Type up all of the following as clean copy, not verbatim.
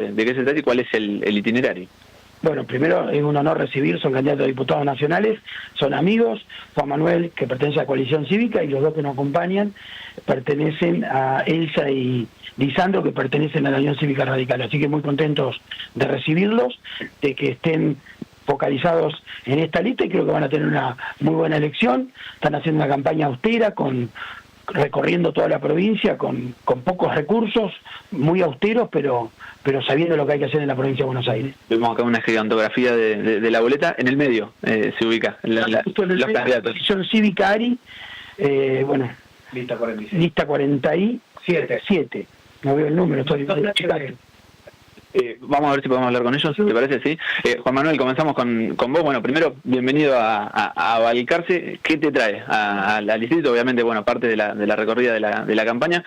de qué se trata y cuál es el itinerario. Bueno, primero es un honor recibir, son candidatos a diputados nacionales, son amigos. Juan Manuel, que pertenece a Coalición Cívica, y los dos que nos acompañan pertenecen a Elsa y Lisandro, que pertenecen a la Unión Cívica Radical. Así que muy contentos de recibirlos, de que estén focalizados en esta lista, y creo que van a tener una muy buena elección. Están haciendo una campaña austera, recorriendo toda la provincia con pocos recursos, muy austeros, pero sabiendo lo que hay que hacer en la provincia de Buenos Aires. Vemos acá una gigantografía de la boleta, en el medio se ubica los candidatos. Coalición Cívica ARI, bueno, lista 46. Lista 47. No veo el número, estoy checando. Vamos a ver si podemos hablar con ellos, ¿te parece? Sí. Juan Manuel, comenzamos con vos. Bueno, primero, bienvenido a Balcarce. ¿Qué te trae al distrito? Obviamente, bueno, parte de la recorrida de la campaña.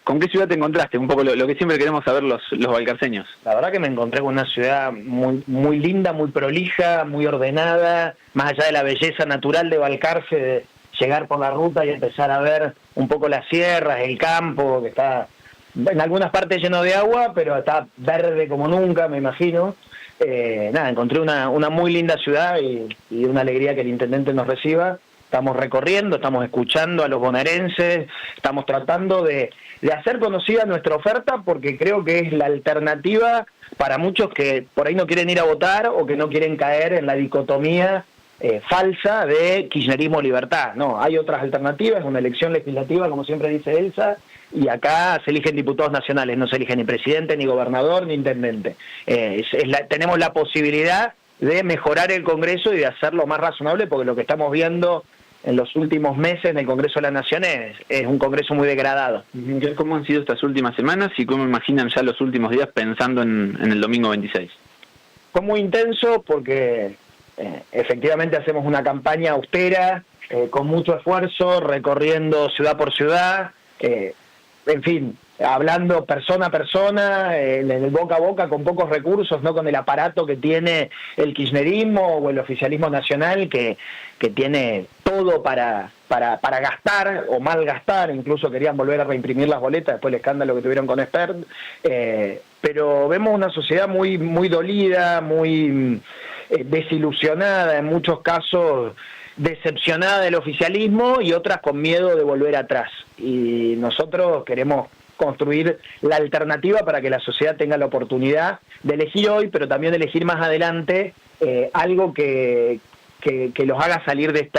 ¿Con qué ciudad te encontraste? Un poco lo que siempre queremos saber los balcarceños. La verdad que me encontré con una ciudad muy, muy linda, muy prolija, muy ordenada, más allá de la belleza natural de Balcarce, de llegar por la ruta y empezar a ver un poco las sierras, el campo, que está en algunas partes lleno de agua, pero está verde como nunca, me imagino. Encontré una muy linda ciudad y una alegría que el intendente nos reciba. Estamos recorriendo, estamos escuchando a los bonaerenses, estamos tratando de hacer conocida nuestra oferta, porque creo que es la alternativa para muchos que por ahí no quieren ir a votar o que no quieren caer en la dicotomía falsa de kirchnerismo-libertad. No, hay otras alternativas, una elección legislativa, como siempre dice Elsa, y acá se eligen diputados nacionales, no se elige ni presidente, ni gobernador, ni intendente. Tenemos la posibilidad de mejorar el Congreso y de hacerlo más razonable, porque lo que estamos viendo en los últimos meses en el Congreso de la Nación es un Congreso muy degradado. ¿Cómo han sido estas últimas semanas y cómo imaginan ya los últimos días pensando en el domingo 26? Fue muy intenso porque efectivamente hacemos una campaña austera, con mucho esfuerzo, recorriendo ciudad por ciudad, en fin, hablando persona a persona, en el boca a boca, con pocos recursos, no con el aparato que tiene el kirchnerismo o el oficialismo nacional, que tiene todo para gastar o malgastar. Incluso querían volver a reimprimir las boletas después del escándalo que tuvieron con Expert. Pero vemos una sociedad muy, muy dolida, muy desilusionada, en muchos casos decepcionada del oficialismo, y otras con miedo de volver atrás. Y nosotros queremos construir la alternativa para que la sociedad tenga la oportunidad de elegir hoy, pero también de elegir más adelante algo que los haga salir de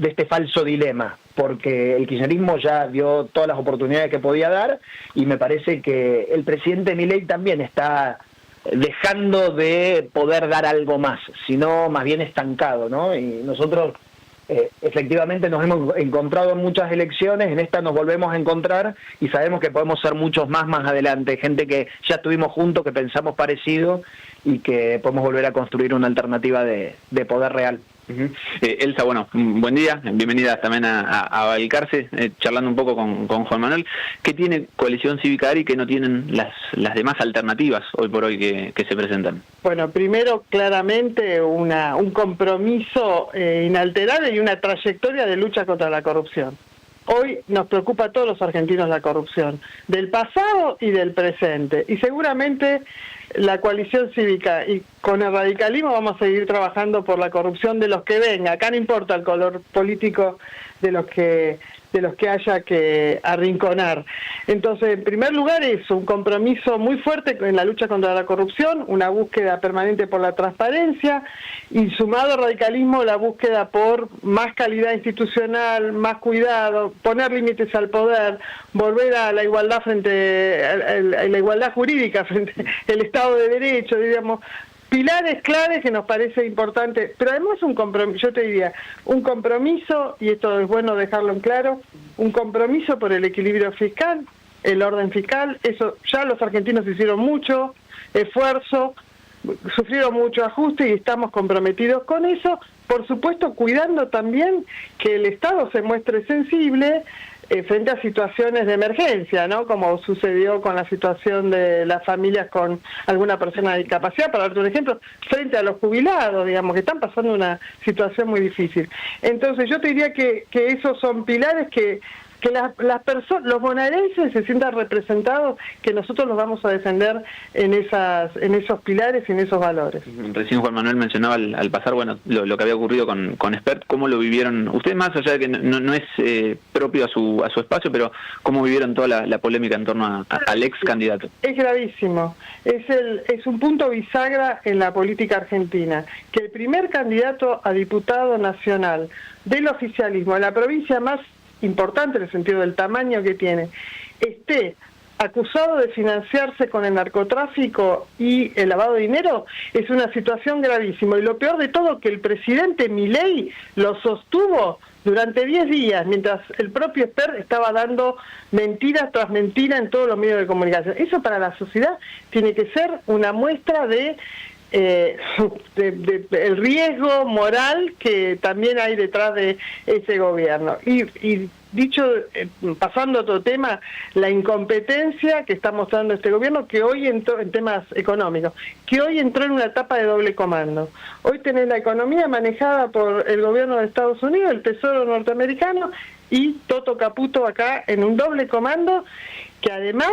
este falso dilema, porque el kirchnerismo ya dio todas las oportunidades que podía dar, y me parece que el presidente Milei también está dejando de poder dar algo más, sino más bien estancado, ¿no? Y nosotros efectivamente nos hemos encontrado en muchas elecciones, en esta nos volvemos a encontrar y sabemos que podemos ser muchos más adelante, gente que ya estuvimos juntos, que pensamos parecido y que podemos volver a construir una alternativa de poder real. Elsa, bueno, buen día, bienvenida también a Balcarce, charlando un poco con Juan Manuel. ¿Qué tiene Coalición Cívica ARI que no tienen las demás alternativas hoy por hoy que se presentan? Bueno, primero, claramente un compromiso inalterable y una trayectoria de lucha contra la corrupción. Hoy nos preocupa a todos los argentinos la corrupción, del pasado y del presente, y seguramente la Coalición Cívica y con el radicalismo vamos a seguir trabajando por la corrupción de los que venga. Acá no importa el color político de los que haya que arrinconar. Entonces, en primer lugar, es un compromiso muy fuerte en la lucha contra la corrupción, una búsqueda permanente por la transparencia, y sumado al radicalismo, la búsqueda por más calidad institucional, más cuidado, poner límites al poder, volver a la igualdad a la igualdad jurídica frente al Estado de Derecho, digamos. Pilares claves que nos parece importante, pero además un compromiso, yo te diría, un compromiso, y esto es bueno dejarlo en claro, un compromiso por el equilibrio fiscal, el orden fiscal. Eso ya los argentinos hicieron mucho esfuerzo, sufrieron mucho ajuste y estamos comprometidos con eso, por supuesto cuidando también que el Estado se muestre sensible frente a situaciones de emergencia, ¿no? Como sucedió con la situación de las familias con alguna persona de discapacidad, para darte un ejemplo, frente a los jubilados, digamos, que están pasando una situación muy difícil. Entonces yo te diría que esos son pilares que que las personas, los bonaerenses se sientan representados, que nosotros los vamos a defender en esos pilares y en esos valores. Recién Juan Manuel mencionaba al pasar, bueno, lo que había ocurrido con Espert. ¿Cómo lo vivieron ustedes, más allá de que no es propio a su espacio, pero cómo vivieron toda la polémica en torno al ex candidato? Es gravísimo, es un punto bisagra en la política argentina, que el primer candidato a diputado nacional del oficialismo en la provincia más importante en el sentido del tamaño que tiene, esté acusado de financiarse con el narcotráfico y el lavado de dinero, es una situación gravísima. Y lo peor de todo, que el presidente Milei lo sostuvo durante 10 días, mientras el propio Espert estaba dando mentiras tras mentira en todos los medios de comunicación. Eso para la sociedad tiene que ser una muestra de el riesgo moral que también hay detrás de ese gobierno. Y dicho, pasando a otro tema, la incompetencia que está mostrando este gobierno, que hoy entró en temas económicos, que hoy entró en una etapa de doble comando. Hoy tenés la economía manejada por el gobierno de Estados Unidos, el Tesoro norteamericano, y Toto Caputo acá en un doble comando, que además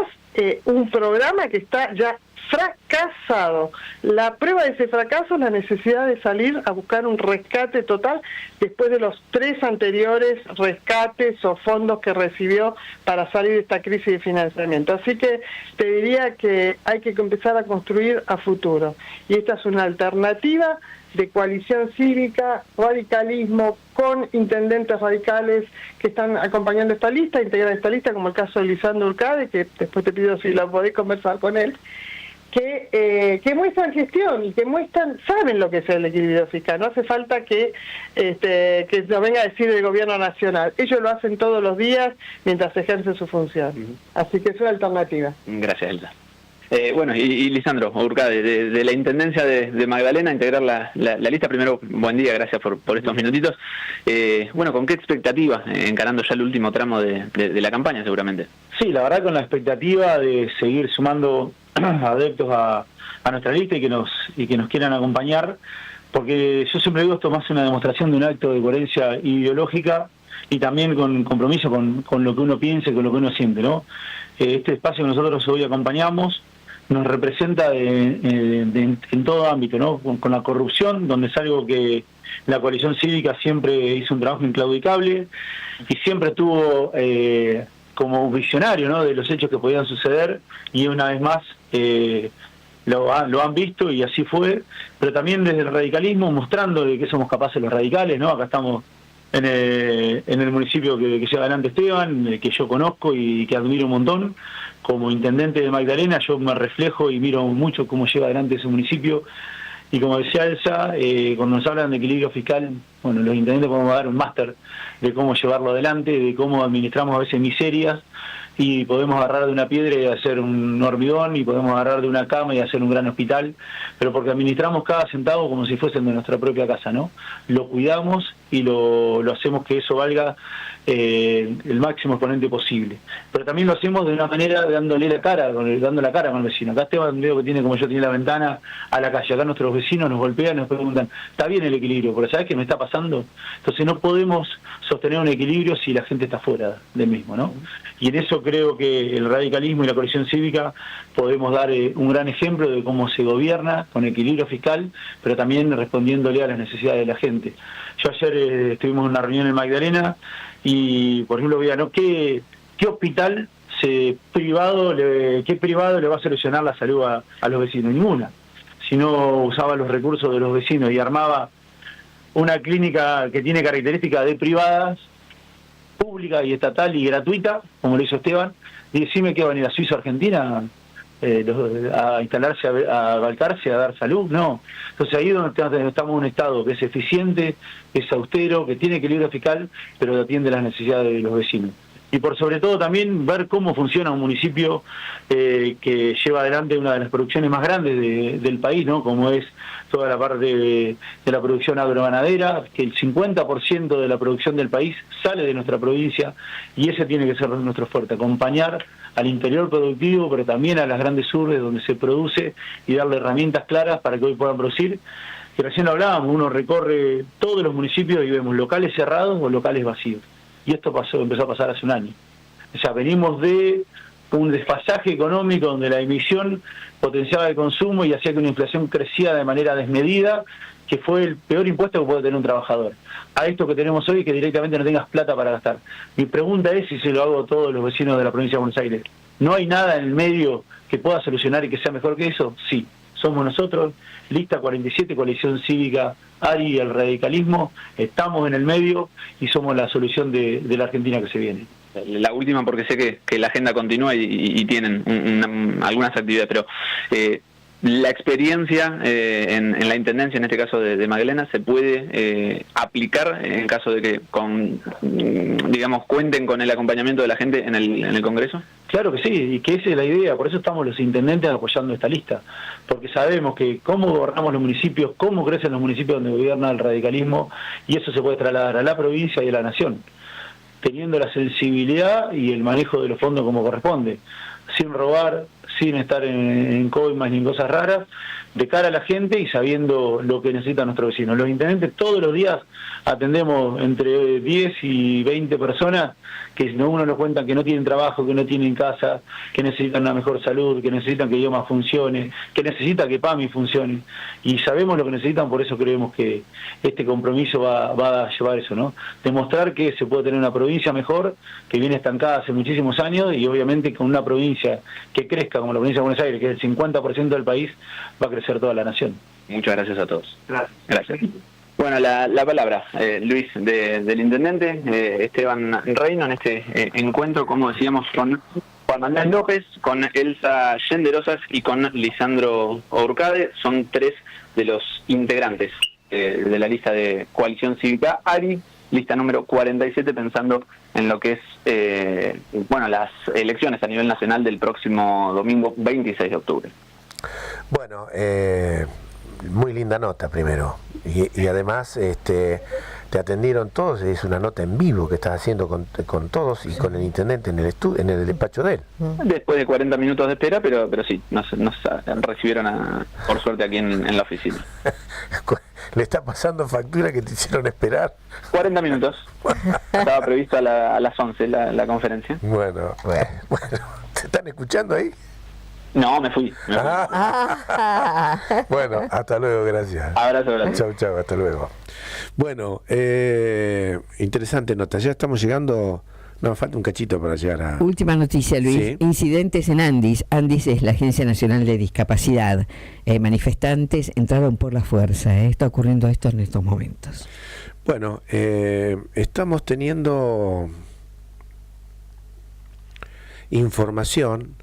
un programa que está ya fracasado. La prueba de ese fracaso es la necesidad de salir a buscar un rescate total después de los 3 anteriores rescates o fondos que recibió para salir de esta crisis de financiamiento. Así que te diría que hay que empezar a construir a futuro. Y esta es una alternativa de coalición cívica, radicalismo, con intendentes radicales que están acompañando esta lista, integran esta lista, como el caso de Lisandro Urcade, que después te pido si lo podés conversar con él, que muestran gestión y que saben lo que es el equilibrio fiscal. No hace falta que nos venga a decir el gobierno nacional. Ellos lo hacen todos los días mientras ejercen su función. Así que es una alternativa. Gracias, Elsa. Bueno, y Lisandro Urcade, de la Intendencia de Magdalena, integrar la lista. Primero, buen día, gracias por estos minutitos. Bueno, ¿con qué expectativa, encarando ya el último tramo de la campaña seguramente? Sí, la verdad con la expectativa de seguir sumando adeptos a nuestra lista y que nos quieran acompañar, porque yo siempre digo, esto más una demostración de un acto de coherencia ideológica y también con compromiso con lo que uno piensa y con lo que uno siente, ¿no? Este espacio que nosotros hoy acompañamos nos representa en todo ámbito, ¿no? Con la corrupción, donde es algo que la coalición cívica siempre hizo un trabajo inclaudicable y siempre estuvo como visionario, ¿no?, de los hechos que podían suceder, y una vez más lo han visto y así fue, pero también desde el radicalismo, mostrando de que somos capaces los radicales, ¿no? Acá estamos en el municipio que lleva adelante Esteban, que yo conozco y que admiro un montón. Como intendente de Magdalena, yo me reflejo y miro mucho cómo lleva adelante ese municipio. Y como decía Elsa, cuando nos hablan de equilibrio fiscal, bueno, los intendentes podemos dar un máster de cómo llevarlo adelante, de cómo administramos a veces miserias, y podemos agarrar de una piedra y hacer un hormigón, y podemos agarrar de una cama y hacer un gran hospital, pero porque administramos cada centavo como si fuesen de nuestra propia casa, ¿no? Lo cuidamos y lo hacemos que eso valga el máximo exponente posible. Pero también lo hacemos de una manera dando la cara con el vecino. Acá Esteban, veo que tiene, como yo, tiene la ventana a la calle. Acá nuestros vecinos nos golpean y nos preguntan, ¿está bien el equilibrio? Porque ¿sabés qué me está pasando? Entonces no podemos sostener un equilibrio si la gente está fuera del mismo, ¿no? Y en eso creo que el radicalismo y la coalición cívica podemos dar un gran ejemplo de cómo se gobierna con equilibrio fiscal, pero también respondiéndole a las necesidades de la gente. Yo ayer estuvimos en una reunión en Magdalena y, por ejemplo, veía, ¿no?, ¿qué hospital privado le va a solucionar la salud a los vecinos? Ninguna. Si no usaba los recursos de los vecinos y armaba una clínica que tiene características de privadas, pública y estatal y gratuita, como lo hizo Esteban, y decime que va a venir a Suiza, Argentina, a instalarse, a Balcarce, a dar salud. No. Entonces ahí es donde estamos en un Estado que es eficiente, que es austero, que tiene equilibrio fiscal, pero atiende las necesidades de los vecinos. Y por sobre todo también ver cómo funciona un municipio que lleva adelante una de las producciones más grandes del país, ¿no?, como es toda la parte de la producción agroganadera, que el 50% de la producción del país sale de nuestra provincia, y ese tiene que ser nuestro fuerte, acompañar al interior productivo, pero también a las grandes urbes donde se produce, y darle herramientas claras para que hoy puedan producir. Que recién lo hablábamos, uno recorre todos los municipios y vemos locales cerrados o locales vacíos. y esto empezó a pasar hace un año. O sea, venimos de un desfasaje económico donde la emisión potenciaba el consumo y hacía que una inflación creciera de manera desmedida, que fue el peor impuesto que puede tener un trabajador. A esto que tenemos hoy, que directamente no tengas plata para gastar. Mi pregunta es si se lo hago a todos los vecinos de la provincia de Buenos Aires. ¿No hay nada en el medio que pueda solucionar y que sea mejor que eso? Sí, somos nosotros, Lista 47, Coalición Cívica, ARI y el radicalismo, estamos en el medio y somos la solución de la Argentina que se viene. La última, porque sé que la agenda continúa y tienen algunas actividades, pero la experiencia en la intendencia, en este caso de Magdalena, se puede aplicar en caso de que cuenten con el acompañamiento de la gente en el Congreso. Claro que sí, y que esa es la idea, por eso estamos los intendentes apoyando esta lista, porque sabemos que cómo gobernamos los municipios, cómo crecen los municipios donde gobierna el radicalismo, y eso se puede trasladar a la provincia y a la nación, teniendo la sensibilidad y el manejo de los fondos como corresponde, sin robar, sin estar en coimas ni en cosas raras, de cara a la gente y sabiendo lo que necesitan nuestros vecinos. Los intendentes todos los días atendemos entre 10 y 20 personas que uno nos cuentan que no tienen trabajo, que no tienen casa, que necesitan una mejor salud, que necesitan que IOMA funcione, que necesitan que PAMI funcione. Y sabemos lo que necesitan, por eso creemos que este compromiso va a llevar eso, ¿no? Demostrar que se puede tener una provincia mejor, que viene estancada hace muchísimos años, y obviamente con una provincia que crezca como la provincia de Buenos Aires, que es el 50% del país, va a crecer toda la nación. Muchas gracias a todos. Gracias. Bueno, la palabra, Luis, del intendente Esteban Reino, en este encuentro, como decíamos, con Juan Manuel López, con Elsa Yenderosas y con Lisandro Urcade. Son tres de los integrantes de la lista de Coalición Cívica ARI, lista número 47, pensando en lo que es las elecciones a nivel nacional del próximo domingo 26 de octubre. Bueno, muy linda nota primero, y además te atendieron todos, es una nota en vivo que estás haciendo con todos y con el intendente en el despacho de él. Después de 40 minutos de espera, pero sí, nos recibieron por suerte aquí en la oficina. ¿Le está pasando factura que te hicieron esperar? 40 minutos. Estaba previsto a las 11 la conferencia. Bueno, ¿te están escuchando ahí? No, me fui. Bueno, hasta luego, gracias. Abrazo, gracias. Chau, hasta luego. Bueno, interesante nota. Ya estamos llegando. No, falta un cachito para llegar a... Última noticia, Luis. Sí. Incidentes en Andis. Andis es la Agencia Nacional de Discapacidad. Manifestantes entraron por la fuerza. Está ocurriendo esto en estos momentos. Bueno, estamos teniendo información